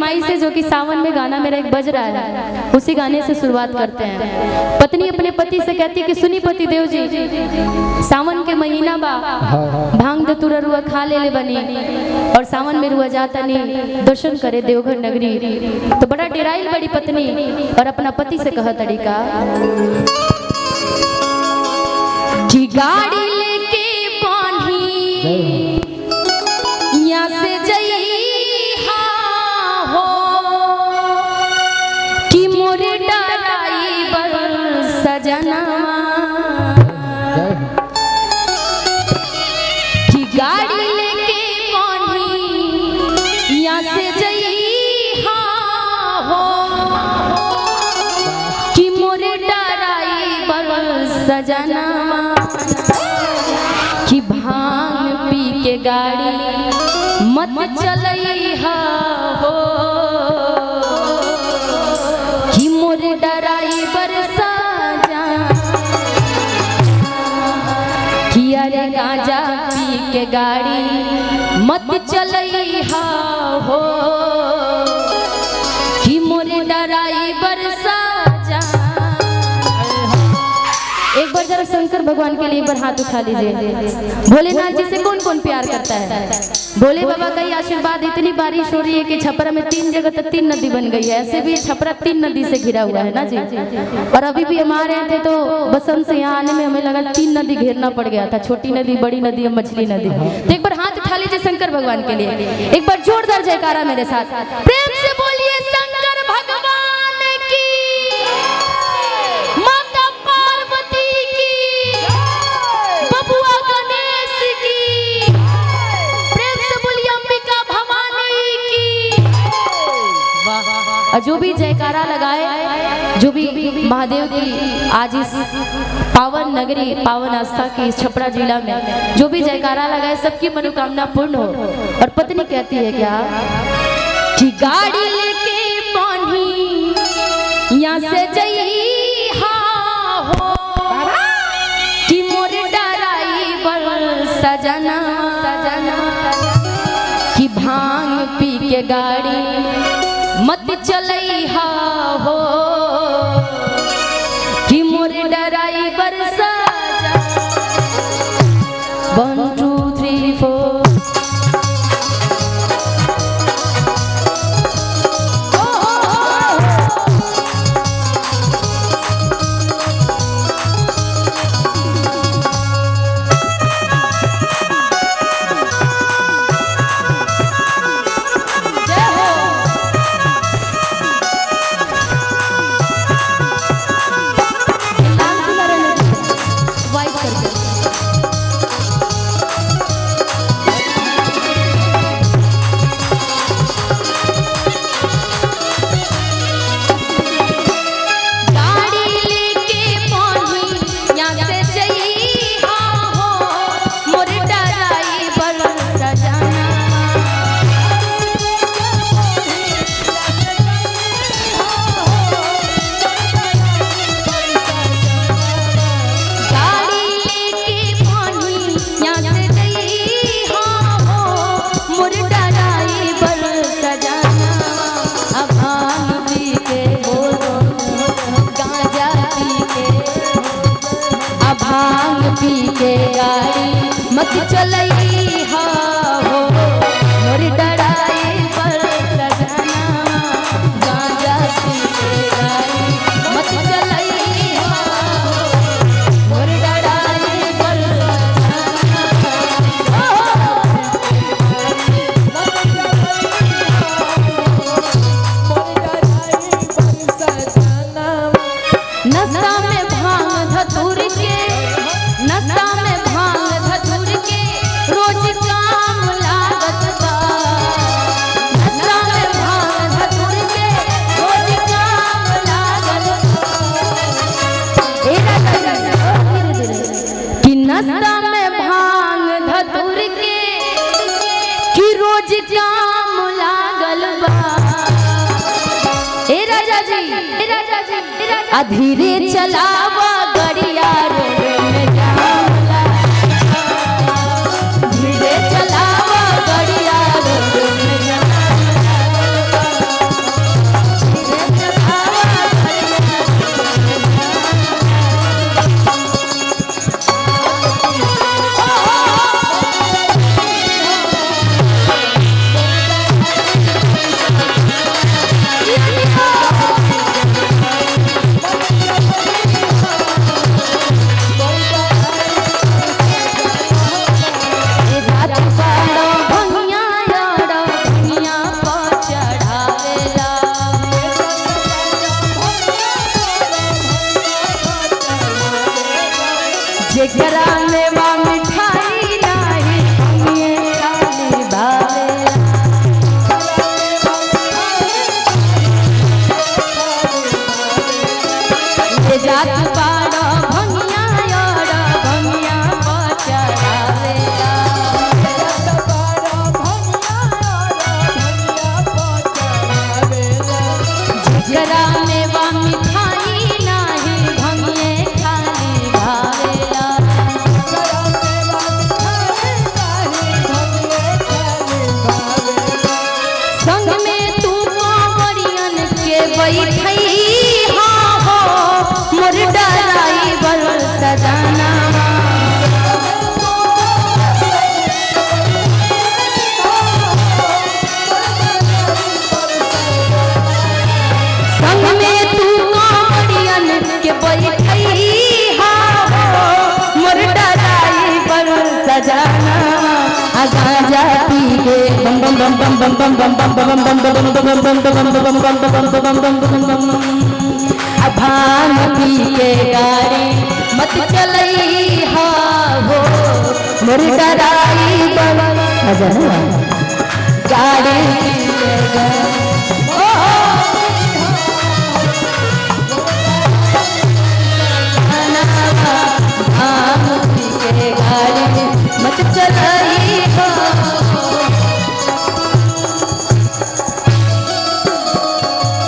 फरमाइश है जो कि सावन में गाना मेरा एक बज रहा है, उसी गाने से शुरुआत करते हैं। पत्नी अपने पति से कहती है कि सुनी पति देव जी, सावन के महीना बा, भांग धतूरा रुआ खा ले बनी और सावन में रुआ जाता नहीं दर्शन करे देवघर नगरी। तो बड़ा डेराइल बड़ी पत्नी और अपना पति से कहा तरीका कि गाड़ी लेके पानी यहाँ से जइहा हो कि मोरे डराइवर सजना कि गाड़ी लेके पानी यहाँ से जइहा हो कि मोरे डराइवर सजना कि भांग पी के गाड़ी मत चलइहा हो कि मोरे डराइवर सजा कि अरे गांजा पी के गाड़ी मत चलइहा हो कि मोरे डराइवर सजा। एक बार जरा शंकर भगवान के लिए एक बार हाथ उठा लीजिए। भोलेनाथ जी से कौन कौन प्यार करता है? भोले बाबा का ही आशीर्वाद इतनी बारिश हो रही है कि छपरा में 3 जगह तक 3 नदी बन गई है। ऐसे भी छपरा 3 नदी से घिरा हुआ है ना जी। और अभी भी हम आ रहे थे तो बसंत से यहाँ आने में हमें लगा 3 नदी घेरना पड़ गया था, छोटी नदी, बड़ी नदी और मछली नदी। तो एक बार हाथ उठा लीजिए शंकर भगवान के लिए, एक बार जोरदार जयकारा मेरे साथ, प्रेम से बोलिए शंकर भगवान की, माता पार्वती की, बबुआ गणेश की, प्रेम से बोलिए अंबिका भवानी की। और जो भी जयकारा लगाए, जो भी महादेव की आज इस पावन नगरी, पावन आस्था की इस छपरा जिला में जो भी जयकारा लगाए, सबकी मनोकामना पूर्ण हो। और पत्नी कहती है क्या कि गाड़ी लेके पानी यहाँ से जइहा हो कि मोरे डराइवर सजना कि भांग पी के गाड़ी मत चलइहा हो कि मोरे डराइवर सजा। 1 2 3 4 पी के गाड़ी मत चलइहा हो मोर डराइवर सजना गांजा पी के गाड़ी मत चलइहा हो मोर डराइवर सजना। नशा में भांग धतूर के, नशा में भांग धतूर के रोज काम लागत बा। नशा में भांग धतूर के रोज काम लागत बा। कि नशा में भांग धतूर के कि रोज काम लागल बा। ए राजा जी, ए राजा जी, ए राजा जी, धीरे चलावा गड़िया रे में जाला, धीरे चलावा गड़िया रे में जाला। में तू कांवरियन के बैठई हाँ हो मोर ड्राइवर सजना संग में तू कांवरियन के बैठई हाँ हो मोर ड्राइवर सजना गांजा पी के बम बम बम बम बम बम बम बम बम बम बम बम बम बम भांग पी के गाड़ी मत चलई हा हो मोर ड्राइवर सजना गाड़ी भांग पी के गाड़ी मत चलई